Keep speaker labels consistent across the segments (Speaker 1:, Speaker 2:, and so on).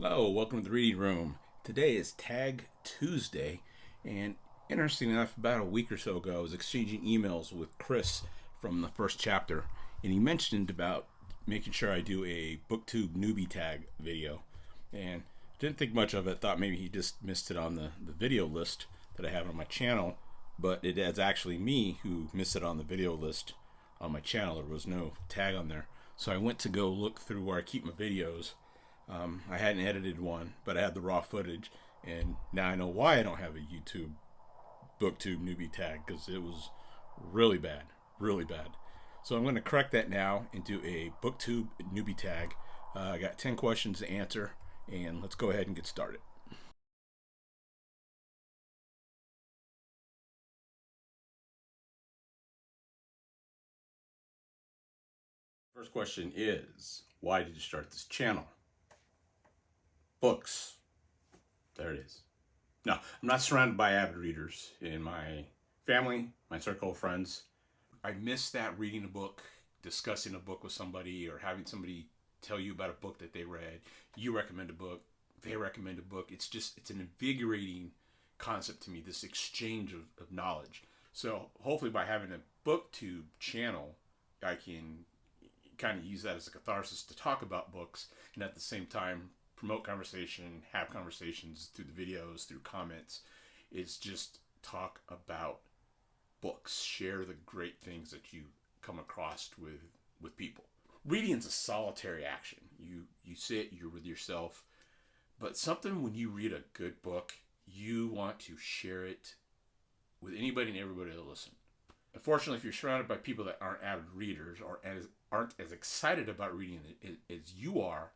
Speaker 1: Hello, welcome to the reading room. Today is Tag Tuesday, and interesting enough, about a week or so ago, I was exchanging emails with Chris from the first chapter, and he mentioned about making sure I do a Booktube Newbie Tag video, and didn't think much of it. Thought maybe he just missed it on the video list that I have on my channel, but it is actually me who missed it on the video list on my channel. There was no tag on there, so I went to go look through where I keep my videos. I hadn't edited one, but I had the raw footage, and now I know why I don't have a YouTube Booktube Newbie Tag, because it was really bad, really bad. So I'm going to correct that now and do a Booktube Newbie Tag. I got 10 questions to answer, and let's go ahead and get started. First question is, why did you start this channel? Books. There it is. No, I'm not surrounded by avid readers in my family, my circle of friends. I miss that reading a book, discussing a book with somebody, or having somebody tell you about a book that they read. You recommend a book, they recommend a book. It's an invigorating concept to me, this exchange of knowledge. So hopefully by having a booktube channel, I can kind of use that as a catharsis to talk about books, and at the same time promote conversation, have conversations through the videos, through comments. It's just talk about books, share the great things that you come across with people. Reading is a solitary action. You sit, you're with yourself, but something when you read a good book, you want to share it with anybody and everybody to listen. Unfortunately, if you're surrounded by people that aren't avid readers or aren't as excited about reading as you are,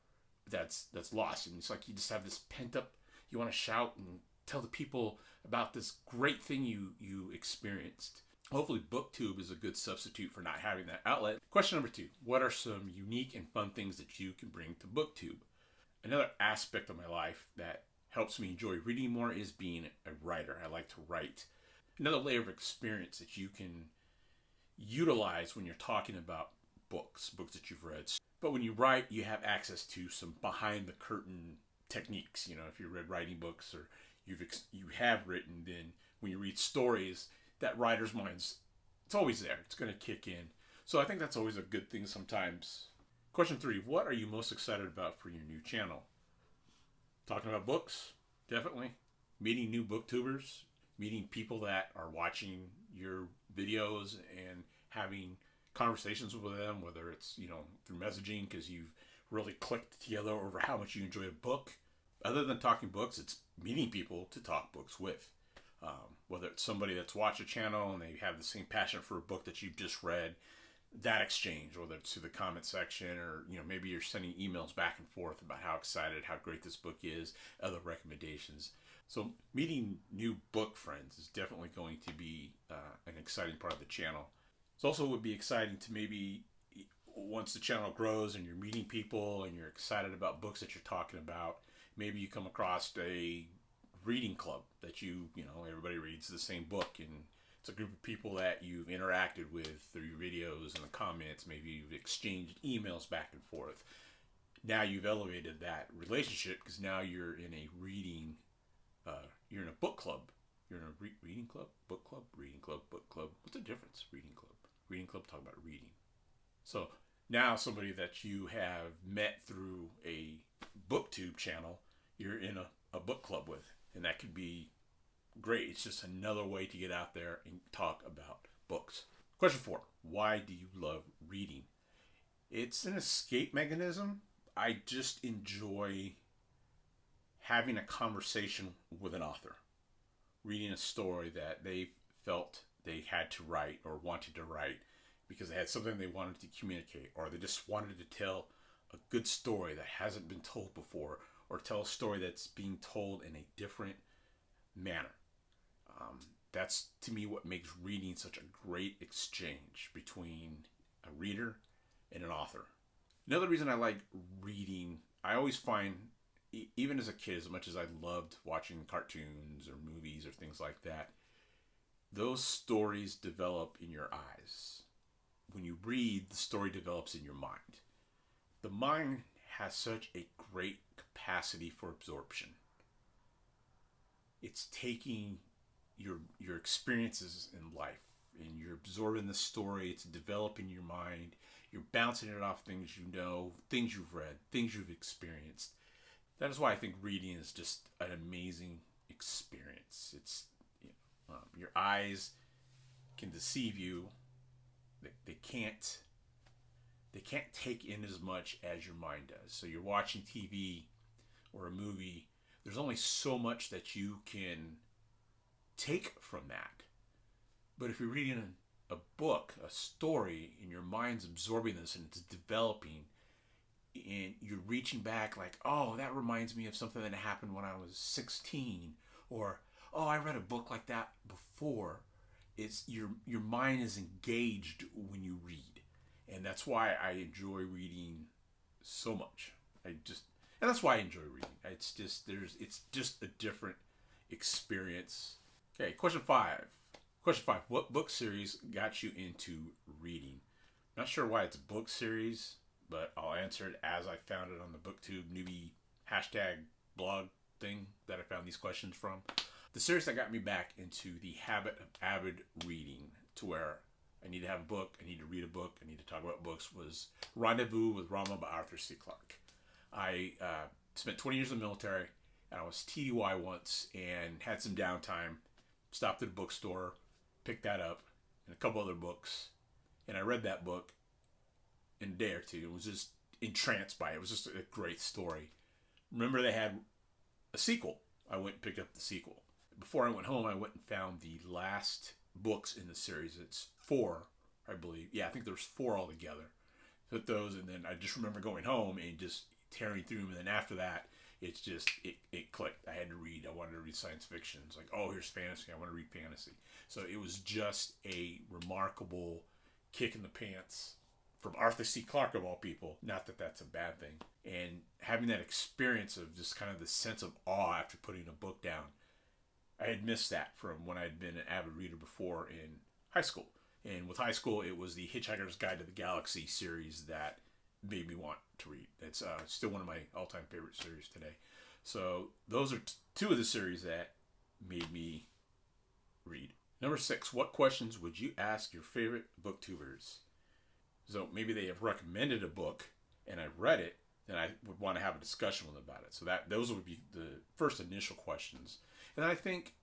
Speaker 1: that's lost. And it's like you just have this pent up, you want to shout and tell the people about this great thing you experienced. Hopefully Booktube is a good substitute for not having that outlet. Question number 2, what are some unique and fun things that you can bring to Booktube? Another aspect of my life that helps me enjoy reading more is being a writer. I like to write. Another layer of experience that you can utilize when you're talking about books that you've read. But when you write, you have access to some behind the curtain techniques. You know, if you read writing books or you have written, then when you read stories, that writer's mind's, it's always there. It's going to kick in. So I think that's always a good thing sometimes. Question 3, what are you most excited about for your new channel? Talking about books, definitely. Meeting new booktubers, meeting people that are watching your videos and having conversations with them, whether it's, through messaging because you've really clicked together over how much you enjoy a book. Other than talking books, it's meeting people to talk books with. Whether it's somebody that's watched a channel and they have the same passion for a book that you've just read, that exchange, whether it's through the comment section or, maybe you're sending emails back and forth about how excited, how great this book is, other recommendations. So meeting new book friends is definitely going to be an exciting part of the channel. It also would be exciting to maybe, once the channel grows and you're meeting people and you're excited about books that you're talking about, maybe you come across a reading club that everybody reads the same book, and it's a group of people that you've interacted with through your videos and the comments. Maybe you've exchanged emails back and forth. Now you've elevated that relationship because now you're in a reading, you're in a book club. You're in a reading club, book club, reading club, book club. What's the difference? Reading club. Reading club, talk about reading. So now somebody that you have met through a booktube channel, you're in a book club with, and that could be great. It's just another way to get out there and talk about books. Question 4, why do you love reading? It's an escape mechanism. I just enjoy having a conversation with an author, reading a story that they felt they had to write or wanted to write because they had something they wanted to communicate, or they just wanted to tell a good story that hasn't been told before, or tell a story that's being told in a different manner. That's, to me, what makes reading such a great exchange between a reader and an author. Another reason I like reading, I always find, even as a kid, as much as I loved watching cartoons or movies or things like that, those stories develop in your eyes. When you read, the story develops in your mind. The mind has such a great capacity capacity for absorption. It's taking your experiences in life and you're absorbing the story. It's developing your mind. You're bouncing it off things you know, things you've read, things you've experienced. That is why I think reading is just an amazing experience. It's your eyes can deceive you. They can't take in as much as your mind does. So you're watching TV or a movie. There's only so much that you can take from that. But if you're reading a book, a story, and your mind's absorbing this and it's developing, and you're reaching back like, oh, that reminds me of something that happened when I was 16, or oh, I read a book like that before. It's your mind is engaged when you read, and that's why I enjoy reading so much. And that's why I enjoy reading. It's just a different experience. Okay, question 5. What book series got you into reading? Not sure why it's a book series, but I'll answer it as I found it on the Booktube Newbie hashtag blog thing that I found these questions from. The series that got me back into the habit of avid reading, to where I need to have a book, I need to read a book, I need to talk about books, was Rendezvous with Rama by Arthur C. Clarke. I spent 20 years in the military, and I was TDY once and had some downtime. Stopped at a bookstore, picked that up, and a couple other books, and I read that book in a day or two. It was just entranced by it. It was just a great story. Remember, they had a sequel. I went and picked up the sequel. Before I went home, I went and found the last books in the series. It's 4, I believe. Yeah, I think there's 4 altogether. Took those, and then I just remember going home and just tearing through them. And then after that, it's just, it clicked. I had to read. I wanted to read science fiction. It's like, oh, here's fantasy. I want to read fantasy. So it was just a remarkable kick in the pants from Arthur C. Clarke, of all people. Not that that's a bad thing. And having that experience of just kind of the sense of awe after putting a book down. I had missed that from when I had been an avid reader before in high school. And with high school, it was the Hitchhiker's Guide to the Galaxy series that made me want to read. It's still one of my all-time favorite series today. So those are 2 of the series that made me read. Number 6, what questions would you ask your favorite booktubers? So maybe they have recommended a book and I read it, then I would want to have a discussion with them about it. So those would be the first initial questions. And I think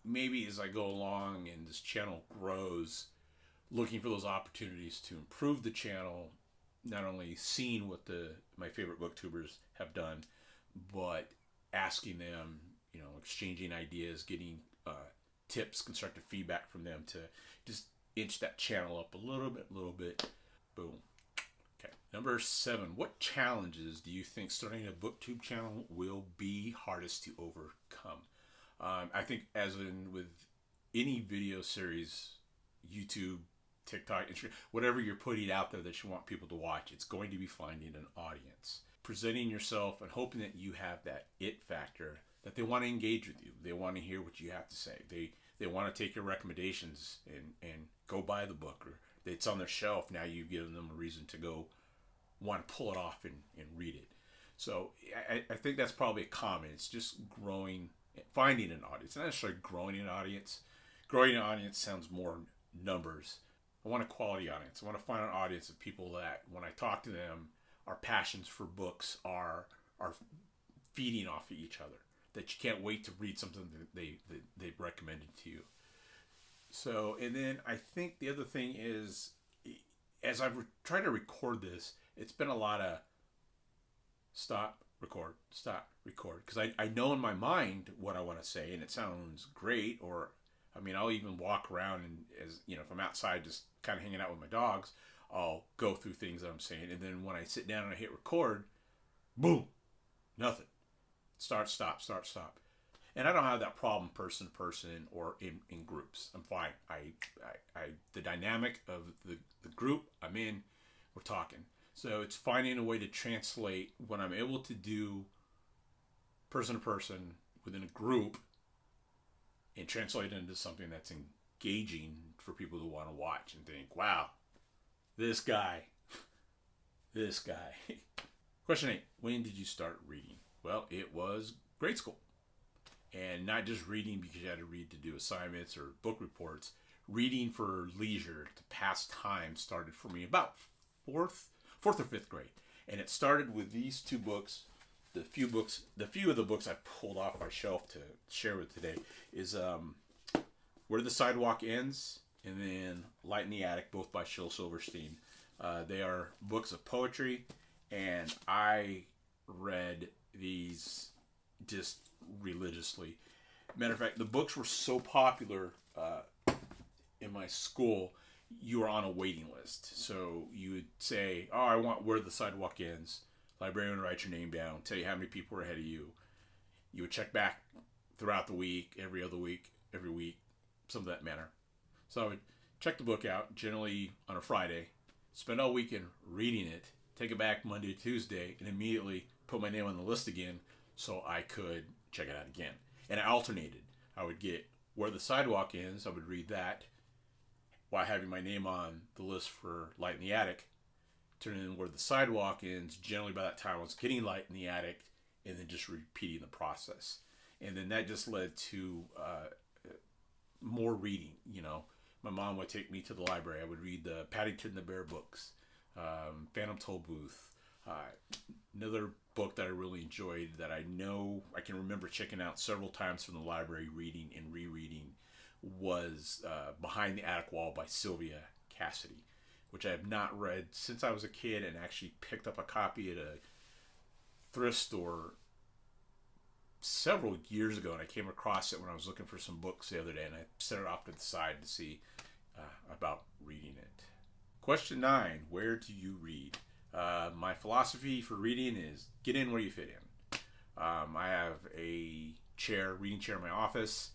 Speaker 1: maybe as I go along and this channel grows, looking for those opportunities to improve the channel, not only seeing what my favorite booktubers have done, but asking them, exchanging ideas, getting tips, constructive feedback from them to just inch that channel up a little bit. Boom. Okay. Number 7, what challenges do you think starting a booktube channel will be hardest to overcome? I think as in with any video series, YouTube, TikTok, Instagram, whatever you're putting out there that you want people to watch, it's going to be finding an audience. Presenting yourself and hoping that you have that it factor, that they want to engage with you. They want to hear what you have to say. They want to take your recommendations and go buy the book, or it's on their shelf. Now you've given them a reason to go want to pull it off and read it. So I think that's probably a common. It's just growing, finding an audience. Not necessarily growing an audience. Growing an audience sounds more numbers. I want a quality audience. I want to find an audience of people that when I talk to them, our passions for books are feeding off of each other. That you can't wait to read something that they've recommended to you. So, and then I think the other thing is, as I've tried to record this, it's been a lot of stop, record. Because I know in my mind what I want to say, and it sounds great. Or, I mean, I'll even walk around and, if I'm outside just kind of hanging out with my dogs, I'll go through things that I'm saying. And then when I sit down and I hit record, boom, nothing. Start, stop. And I don't have that problem person to person or in groups. I'm fine. The dynamic of the group I'm in, we're talking. So it's finding a way to translate what I'm able to do person to person within a group and translate it into something that's engaging for people to want to watch and think, wow, this guy. Question 8. When did you start reading? Well, it was grade school. And not just reading because you had to read to do assignments or book reports. Reading for leisure to pass time started for me about fourth or fifth grade. And it started with these two books. The few of the books I've pulled off my shelf to share with today is Where the Sidewalk Ends and then Light in the Attic, both by Shel Silverstein. They are books of poetry, and I read these just religiously. Matter of fact, the books were so popular in my school, you were on a waiting list. So you would say, oh, I want Where the Sidewalk Ends. Librarian would write your name down, tell you how many people were ahead of you. You would check back throughout the week, every other week, every week, something of that manner. So I would check the book out, generally on a Friday, spend all weekend reading it, take it back Monday, Tuesday, and immediately put my name on the list again so I could check it out again. And I alternated. I would get Where the Sidewalk Ends, I would read that while having my name on the list for Light in the Attic. Turn in Where the Sidewalk Ends, generally by that time I was getting Light in the Attic, and then just repeating the process. And then that just led to more reading, you know. My mom would take me to the library. I would read the Paddington the Bear books, Phantom Tollbooth. Another book that I really enjoyed that I know I can remember checking out several times from the library, reading and rereading, was Behind the Attic Wall by Sylvia Cassidy, which I have not read since I was a kid, and actually picked up a copy at a thrift store several years ago, and I came across it when I was looking for some books the other day, and I set it off to the side to see about reading it. Question 9, where do you read? My philosophy for reading is get in where you fit in. I have a reading chair in my office.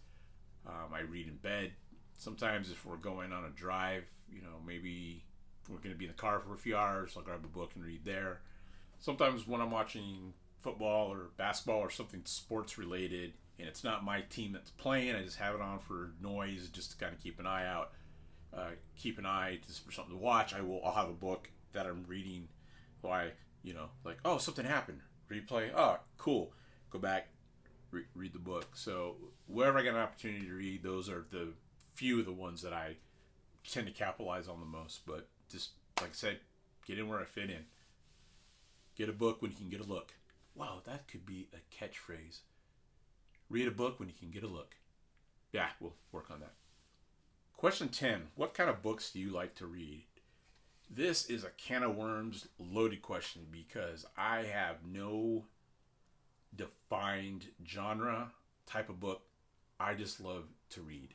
Speaker 1: I read in bed. Sometimes if we're going on a drive, you know, maybe we're going to be in the car for a few hours, I'll grab a book and read there. Sometimes when I'm watching football or basketball or something sports related, and it's not my team that's playing, I just have it on for noise, just to kind of keep an eye out, keep an eye just for something to watch. I'll have a book that I'm reading. Why, you know, like, oh, something happened, replay, oh, cool, go back, read the book. So wherever I get an opportunity to read, those are the few of the ones that I tend to capitalize on the most. But just like I said, get in where I fit in. Get a book when you can get a look. Wow, that could be a catchphrase. Read a book when you can get a look. Yeah, we'll work on that. Question 10. What kind of books do you like to read? This is a can of worms loaded question because I have no defined genre type of book. I just love to read.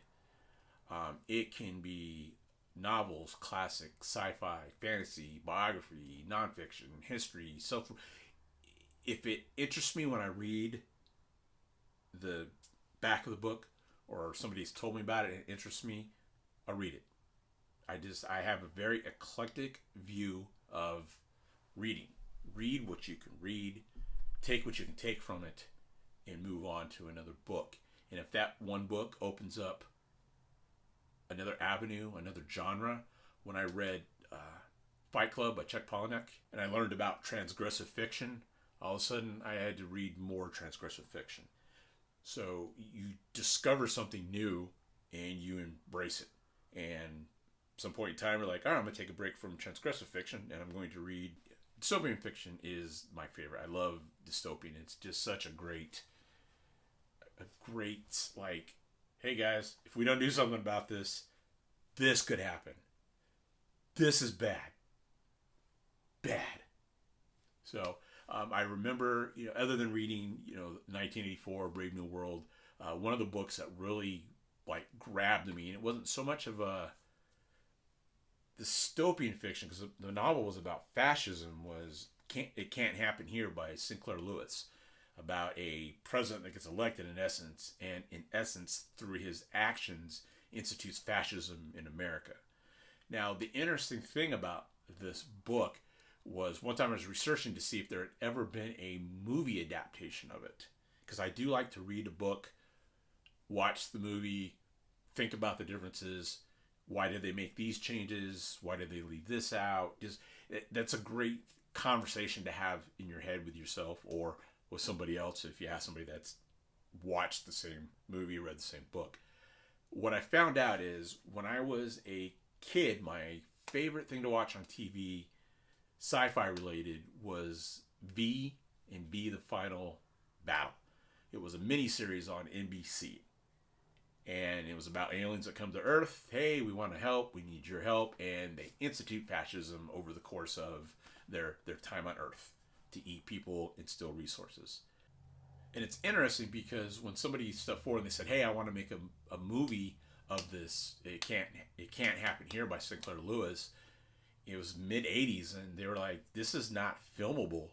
Speaker 1: It can be novels, classics, sci-fi, fantasy, biography, nonfiction, history, self. If it interests me when I read the back of the book, or somebody's told me about it and it interests me, I'll read it. I have a very eclectic view of reading. Read what you can read, take what you can take from it, and move on to another book. And if that one book opens up another avenue, another genre, when I read Fight Club by Chuck Palahniuk, and I learned about transgressive fiction, all of a sudden I had to read more transgressive fiction. So you discover something new and you embrace it. And at some point in time, you're like, all right, I'm going to take a break from transgressive fiction and I'm going to read. Dystopian fiction is my favorite. I love dystopian. It's just such a great, like, hey guys, if we don't do something about this, this could happen. This is bad. Bad. So I remember, you know, other than reading, you know, 1984, Brave New World, one of the books that really like grabbed me, and it wasn't so much of a dystopian fiction, because the novel was about fascism, was It Can't Happen Here by Sinclair Lewis, about a president that gets elected in essence through his actions institutes fascism in America. Now the interesting thing about this book was, one time I was researching to see if there had ever been a movie adaptation of it, because I do like to read a book, watch the movie, think about the differences. Why did they make these changes? Why did they leave this out? That's a great conversation to have in your head with yourself, or with somebody else if you ask somebody that's watched the same movie, read the same book. What I found out is when I was a kid, my favorite thing to watch on TV, sci-fi related, was V and V the Final Battle. It was a miniseries on NBC. And it was about aliens that come to Earth. Hey, we want to help. We need your help. And they institute fascism over the course of their time on Earth to eat people and steal resources. And it's interesting because when somebody stepped forward and they said, hey, I want to make a movie of this, it can't happen here, by Sinclair Lewis. It was mid 80s and they were like, this is not filmable.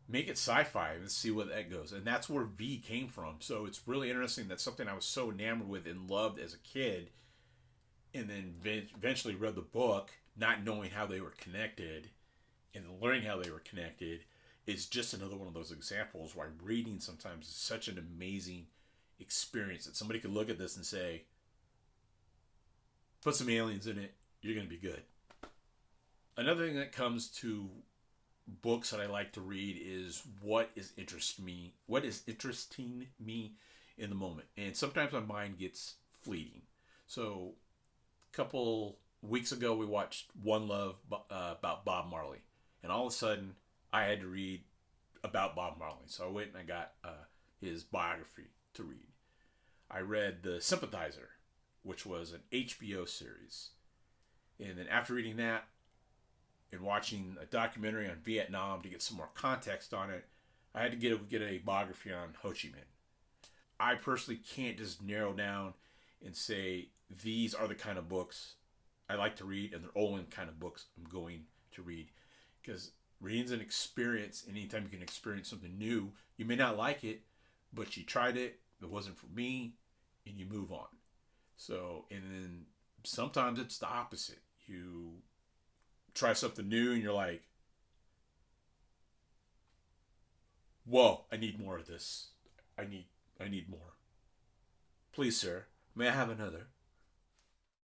Speaker 1: Make it sci-fi and see where that goes. And that's where V came from. So it's really interesting that something I was so enamored with and loved as a kid, and then eventually read the book, not knowing how they were connected, and learning how they were connected, is just another one of those examples why reading sometimes is such an amazing experience that somebody could look at this and say, put some aliens in it, you're going to be good. Another thing that comes to books that I like to read is what is interesting me in the moment. And sometimes my mind gets fleeting. So a couple weeks ago we watched One Love about Bob Marley, and all of a sudden I had to read about Bob Marley. So I went and I got his biography to read. I read The Sympathizer, which was an HBO series. And then after reading that and watching a documentary on Vietnam to get some more context on it, I had to get a biography on Ho Chi Minh. I personally can't just narrow down and say these are the kind of books I like to read and they're only the kind of books I'm going to read. Because reading's an experience, and anytime you can experience something new, you may not like it, but you tried it, it wasn't for me, and you move on. So, and then sometimes it's the opposite. You try something new and you're like, whoa, I need more of this. I need more. Please, sir, may I have another?